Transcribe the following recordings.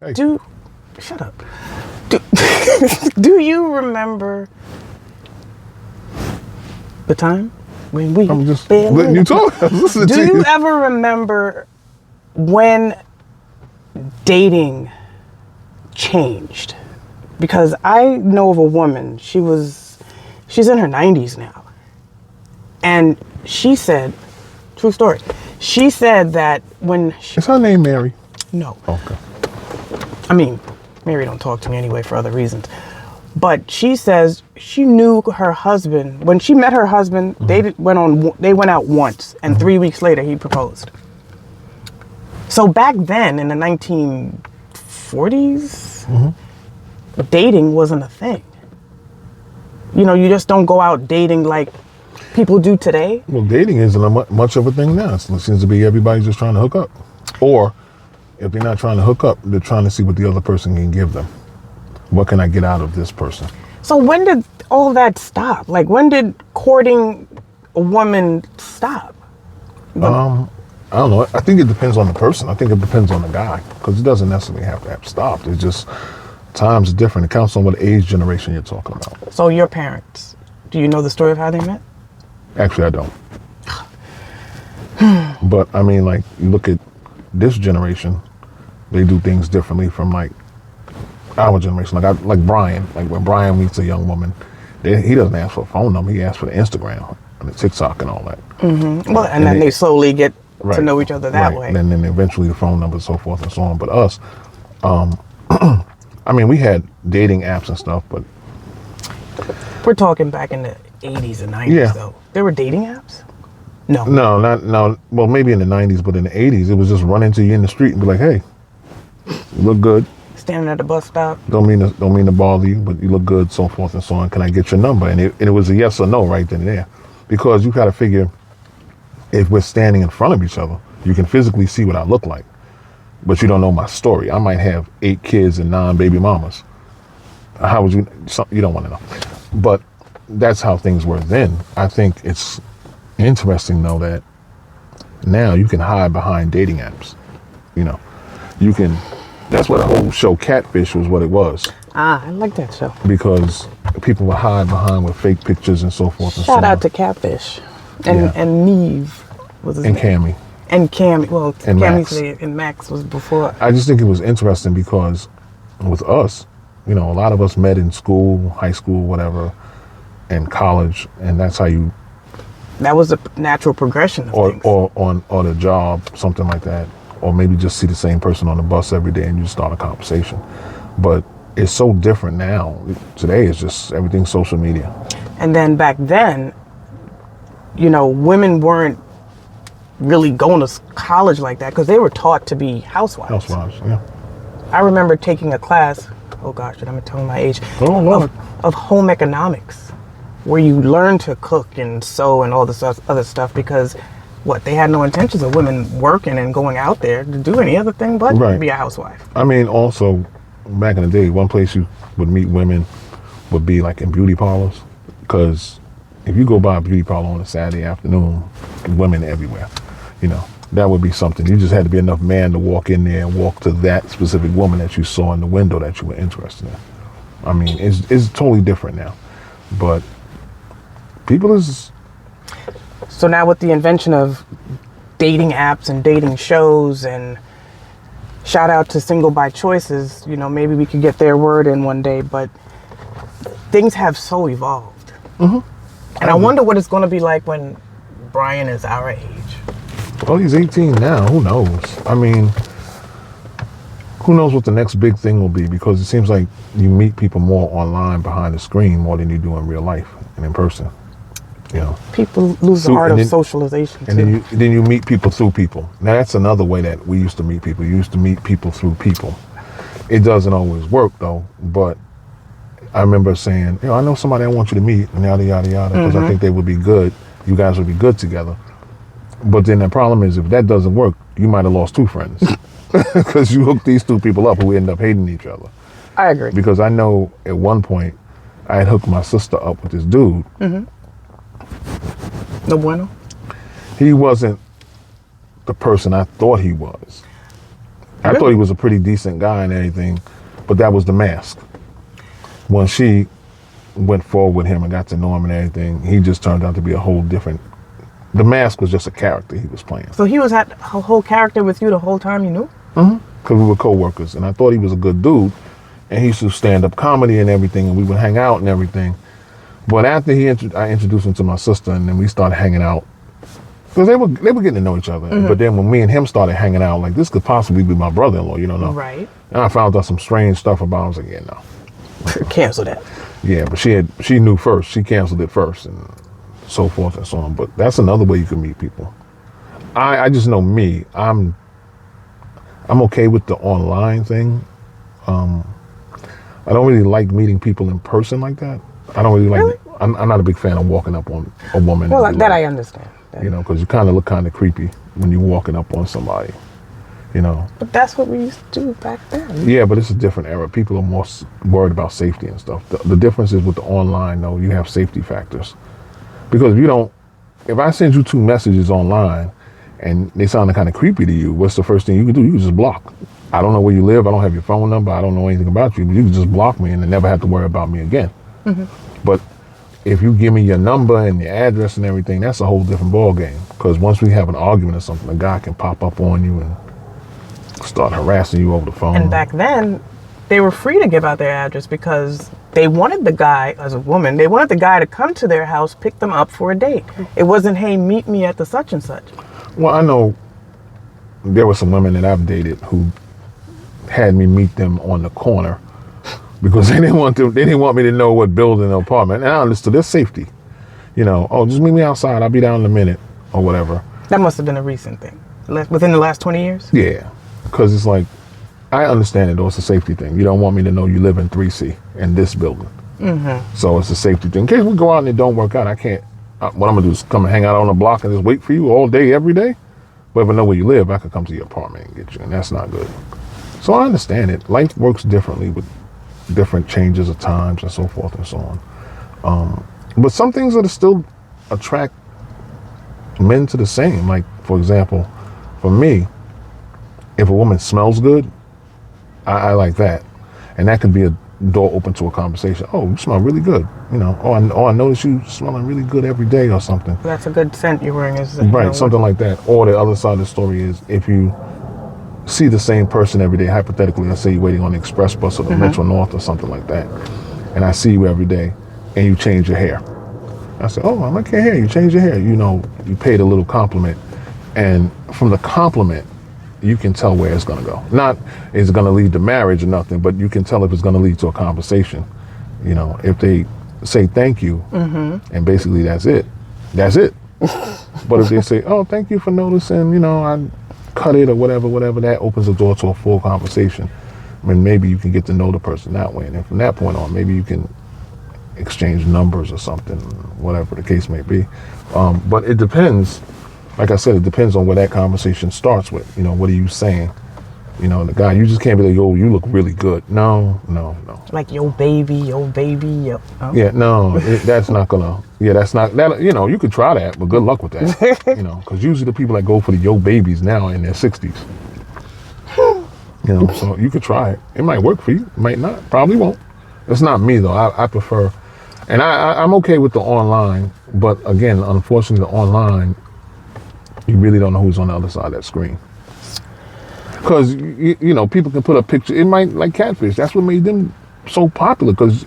Hey, Shut up. Do, do you remember the time when we I'm just fell letting in you love? talk. I'm listening Do to you you. ever remember when dating changed? Because I know of a woman, she's in her 90s now. And she said, true story, she said that when she, Is her name Mary? no, Okay. I mean, Mary don't talk to me anyway for other reasons. But she says she knew her husband, when she met her husband, they went out once, and 3 weeks later he proposed. So back then in the 1940s, dating wasn't a thing. You know, you just don't go out dating like people do today. Well, dating isn't much of a thing now. It seems to be everybody's just trying to hook up. Or if they're not trying to hook up, they're trying to see what the other person can give them. What can I get out of this person? So when did all that stop? Like, when did courting a woman stop? I don't know. I think it depends on the person. I think it depends on the guy because it doesn't necessarily have to have stopped. It's just times are different. It counts on what age generation you're talking about. So your parents, do you know the story of how they met? Actually, I don't. But I mean, like, you look at this generation, they do things differently from like our generation. Like Brian. Like when Brian meets a young woman, he doesn't ask for a phone number. He asks for the Instagram and the TikTok and all that. Well, and then they slowly get to know each other that way. And then eventually the phone number and so forth and so on. But us, I mean, we had dating apps and stuff, but We're talking back in the 80s and 90s, Yeah. though. There were dating apps? No. no. Well, maybe in the 90s, but in the 80s, it was just run into you in the street and be like, hey, you look good. Standing at the bus stop. Don't mean to bother you, but you look good, so forth and so on. Can I get your number? And it was a yes or no right then and there. Because you got to figure, if we're standing in front of each other, you can physically see what I look like, but you don't know my story. I might have 8 kids and 9 baby mamas. How would you don't want to know. But that's how things were then. I think it's interesting, though, that now you can hide behind dating apps. You know, you can. That's what the whole show Catfish was what it was. Ah, I like that show. Because people would hide behind with fake pictures and so forth and so on. Shout out to Catfish. And Neve was his and name. Cammy. And Cammy. Well, And Cammy Max. and Max was before. I just think it was interesting because with us, you know, a lot of us met in school, high school, whatever, and college, and that's how you, That was a natural progression of things. or on a job, something like that, or maybe just see the same person on the bus every day and you start a conversation. But it's so different now. Today it's just everything social media. And then back then, you know, women weren't really going to college like that because they were taught to be housewives. Housewives, yeah. I remember taking a class, oh gosh, did I tell my age, Oh, Lord. of home economics, where you learn to cook and sew and all this other stuff because they had no intentions of women working and going out there to do any other thing but Right. be a housewife. I mean, also, back in the day, one place you would meet women would be like in beauty parlors. Because if you go by a beauty parlor on a Saturday afternoon, women everywhere, you know, that would be something. You just had to be enough man to walk in there and walk to that specific woman that you saw in the window that you were interested in. I mean, it's totally different now. But people is... So now with the invention of dating apps and dating shows, and shout out to Single by Choices, you know, maybe we could get their word in one day, but things have so evolved. And I wonder what it's going to be like when Brian is our age. Well, he's 18 now. Who knows? I mean, who knows what the next big thing will be? Because it seems like you meet people more online behind the screen more than you do in real life and in person. You know, People lose the art of socialization too. and then you meet people through people. Now that's another way that we used to meet people. You used to meet people through people. It doesn't always work though. But I remember saying, you know, I know somebody I want you to meet, and yada yada yada, because I think they would be good. You guys would be good together. But then the problem is, if that doesn't work, you might have lost 2 friends because you hooked these 2 people up who end up hating each other. I agree. Because I know at one point I had hooked my sister up with this dude. No bueno. He wasn't the person I thought he was. I thought he was a pretty decent guy and everything, but that was the mask. When she went forward with him and got to know him and everything, he just turned out to be a whole different. The mask was just a character he was playing. So he was had a whole character with you the whole time you knew? Because we were co-workers, and I thought he was a good dude, and he used to stand-up comedy and everything, and we would hang out and everything. But after I introduced him to my sister, and then we started hanging out, because they were getting to know each other. But then when me and him started hanging out, like, this could possibly be my brother-in-law, you don't know. Right. And I found out some strange stuff about him. I was like, yeah, no. Cancel that. Yeah, but she knew first. She canceled it first, and so forth and so on. But that's another way you can meet people. I just know me. I'm okay with the online thing. I don't really like meeting people in person like that. I don't really like. Really? I'm not a big fan of walking up on a woman. Well, that I understand. You know, because you kind of look kind of creepy when you're walking up on somebody. You know. But that's what we used to do back then. Yeah, but it's a different era. People are more worried about safety and stuff. The difference is with the online, though, you have safety factors. Because if I send you 2 messages online and they sound kind of creepy to you, what's the first thing you can do? You can just block. I don't know where you live. I don't have your phone number. I don't know anything about you. But you can just block me and then never have to worry about me again. But if you give me your number and your address and everything, that's a whole different ball game. Because once we have an argument or something, a guy can pop up on you and start harassing you over the phone. And back then, they were free to give out their address because they wanted the guy, as a woman, they wanted the guy to come to their house, pick them up for a date. It wasn't, hey, meet me at the such and such. Well, I know there were some women that I've dated who had me meet them on the corner because they didn't want me to know what building or apartment. And I understood their safety. You know, oh, just meet me outside. I'll be down in a minute or whatever. That must have been a recent thing. Within the last 20 years? Yeah, because it's like, I understand it, though. It's a safety thing. You don't want me to know you live in 3C in this building. So it's a safety thing. In case we go out and it don't work out, I can't. What I'm going to do is come and hang out on the block and just wait for you all day, every day. But if I know where you live, I could come to your apartment and get you, and that's not good. So I understand it. Life works differently with different changes of times and so forth and so on. But some things that still attract men to the same. Like, for example, for me, if a woman smells good, I like that. And that could be a door open to a conversation. Oh, you smell really good. You know, I notice you smelling really good every day or something. That's a good scent you're wearing. Right, something like that. Or the other side of the story is if you see the same person every day, hypothetically, let's say you're waiting on the express bus or the Metro North or something like that, and I see you every day and you change your hair. I say, oh, I like your hair. You change your hair. You know, you paid a little compliment. And from the compliment, you can tell where it's going to go. Not it's going to lead to marriage or nothing, but you can tell if it's going to lead to a conversation. You know, if they say thank you, and basically that's it. That's it. But if they say, oh, thank you for noticing, you know, I cut it or whatever, that opens the door to a full conversation. I mean, maybe you can get to know the person that way. And then from that point on, maybe you can exchange numbers or something, whatever the case may be. But it depends. Like I said, it depends on where that conversation starts with. You know, what are you saying? You know, the guy, you just can't be like, yo, you look really good. No. Like, yo, baby, yo. Oh. Yeah, no, that's not gonna, that, you know, you could try that, but good luck with that. You know, because usually the people that go for the yo babies now are in their 60s. You know, so you could try it. It might work for you, it might not, probably won't. It's not me though, I prefer, and I'm okay with the online, but again, unfortunately the online, you really don't know who's on the other side of that screen. Because, you know, people can put a picture, it might, like catfish, that's what made them so popular, because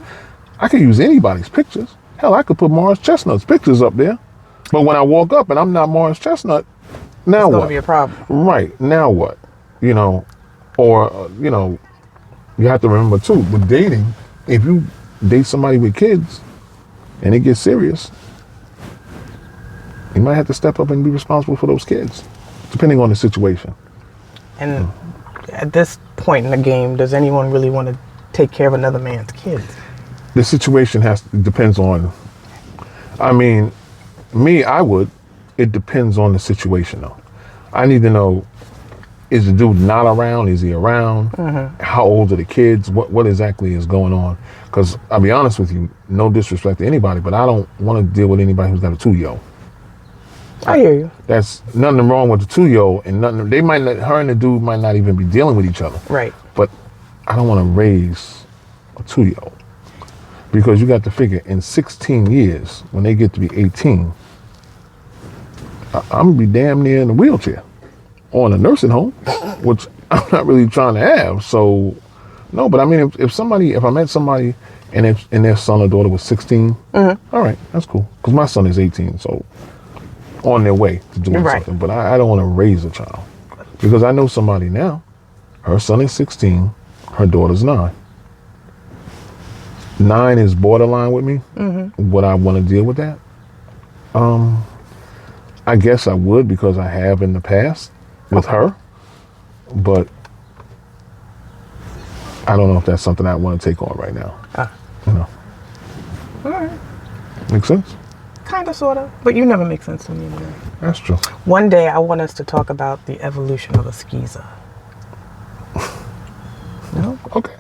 I can use anybody's pictures. Hell, I could put Morris Chestnut's pictures up there. But when I walk up and I'm not Morris Chestnut, now what? It's going to be a problem. Right, now what? You know, or, you know, you have to remember too, with dating, if you date somebody with kids and it gets serious, you might have to step up and be responsible for those kids, depending on the situation. And at this point in the game, does anyone really want to take care of another man's kids? The situation depends on, I mean, me, I would. It depends on the situation though. I need to know, is the dude not around? Is he around? How old are the kids? What exactly is going on? Because I'll be honest with you, no disrespect to anybody, but I don't want to deal with anybody who's got a 2-year-old. I hear you. That's nothing wrong with the 2-year-old, and nothing. They might not. Her and the dude might not even be dealing with each other. Right. But I don't want to raise a 2-year-old because you got to figure in 16 years when they get to be 18, I'm gonna be damn near in a wheelchair or in a nursing home, which I'm not really trying to have. So no, but I mean, if I met somebody and their son or daughter was 16, all right, that's cool. Because my son is 18, so on their way to doing something. But I don't want to raise a child because I know somebody now. Her son is 16, her daughter's 9. 9 is borderline with me. Would I want to deal with that? I guess I would because I have in the past with her, but I don't know if that's something I want to take on right now. You know. All right. Make sense? Kind of, sort of. But you never make sense to me anyway. That's true. One day I want us to talk about the evolution of a skeezer. No? Okay.